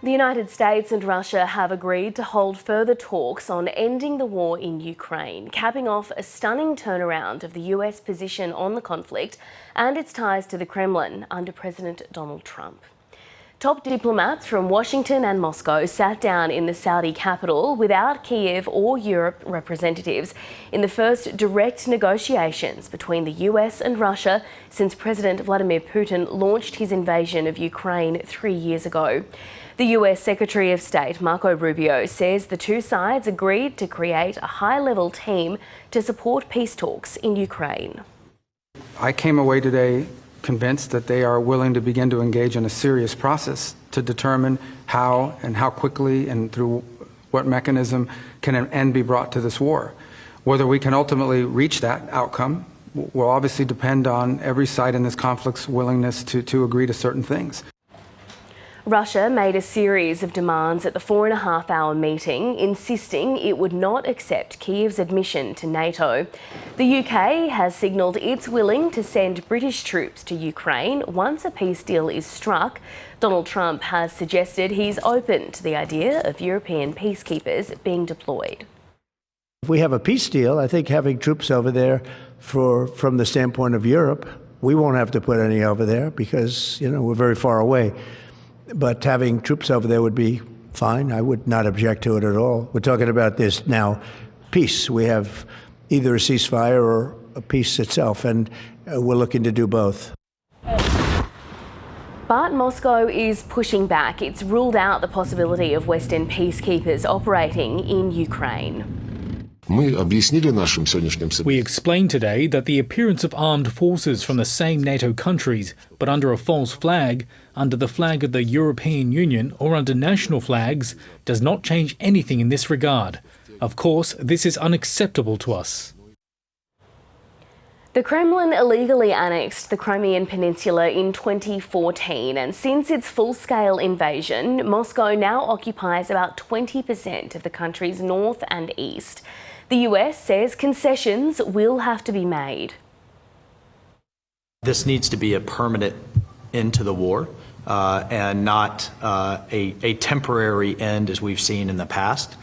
The United States and Russia have agreed to hold further talks on ending the war in Ukraine, capping off a stunning turnaround of the US position on the conflict and its ties to the Kremlin under President Donald Trump. Top diplomats from Washington and Moscow sat down in the Saudi capital without Kiev or Europe representatives in the first direct negotiations between the US and Russia since President Vladimir Putin launched his invasion of Ukraine 3 years ago. The US Secretary of State, Marco Rubio, says the two sides agreed to create a high-level team to support peace talks in Ukraine. I came away today convinced that they are willing to begin to engage in a serious process to determine how and how quickly and through what mechanism can an end be brought to this war. Whether we can ultimately reach that outcome will obviously depend on every side in this conflict's willingness to agree to certain things. Russia made a series of demands at the 4.5-hour meeting, insisting it would not accept Kiev's admission to NATO. The UK has signalled it's willing to send British troops to Ukraine once a peace deal is struck. Donald Trump has suggested he's open to the idea of European peacekeepers being deployed. If we have a peace deal, I think having troops over there from the standpoint of Europe, we won't have to put any over there because, we're very far away. But having troops over there would be fine. I would not object to it at all. We're talking about this now, peace. We have either a ceasefire or a peace itself, and we're looking to do both. But Moscow is pushing back. It's ruled out the possibility of Western peacekeepers operating in Ukraine. We explained today that the appearance of armed forces from the same NATO countries, but under a false flag, under the flag of the European Union or under national flags, does not change anything in this regard. Of course, this is unacceptable to us. The Kremlin illegally annexed the Crimean Peninsula in 2014, and since its full-scale invasion, Moscow now occupies about 20% of the country's north and east. The US says concessions will have to be made. This needs to be a permanent end to the war and not a temporary end as we've seen in the past.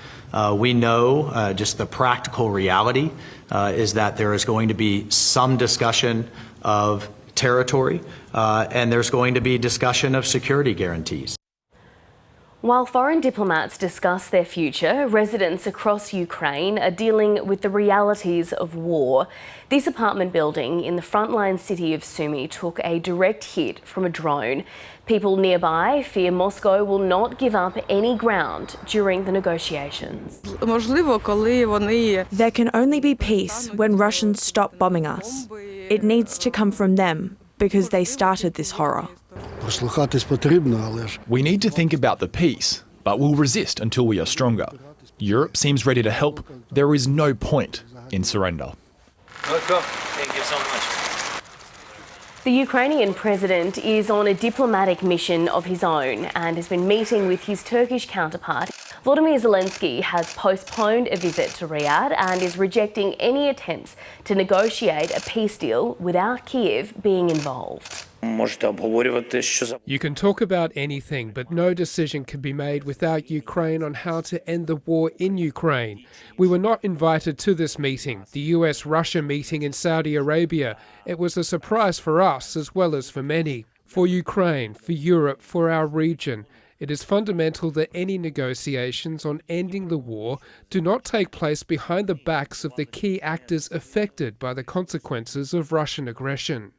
We know just the practical reality is that there is going to be some discussion of territory and there's going to be discussion of security guarantees. While foreign diplomats discuss their future, residents across Ukraine are dealing with the realities of war. This apartment building in the frontline city of Sumy took a direct hit from a drone. People nearby fear Moscow will not give up any ground during the negotiations. There can only be peace when Russians stop bombing us. It needs to come from them because they started this horror. We need to think about the peace, but we'll resist until we are stronger. Europe seems ready to help. There is no point in surrender. Thank you so much. The Ukrainian president is on a diplomatic mission of his own and has been meeting with his Turkish counterpart. Volodymyr Zelensky has postponed a visit to Riyadh and is rejecting any attempts to negotiate a peace deal without Kiev being involved. You can talk about anything, but no decision can be made without Ukraine on how to end the war in Ukraine. We were not invited to this meeting, the US-Russia meeting in Saudi Arabia. It was a surprise for us as well as for many. For Ukraine, for Europe, for our region, it is fundamental that any negotiations on ending the war do not take place behind the backs of the key actors affected by the consequences of Russian aggression.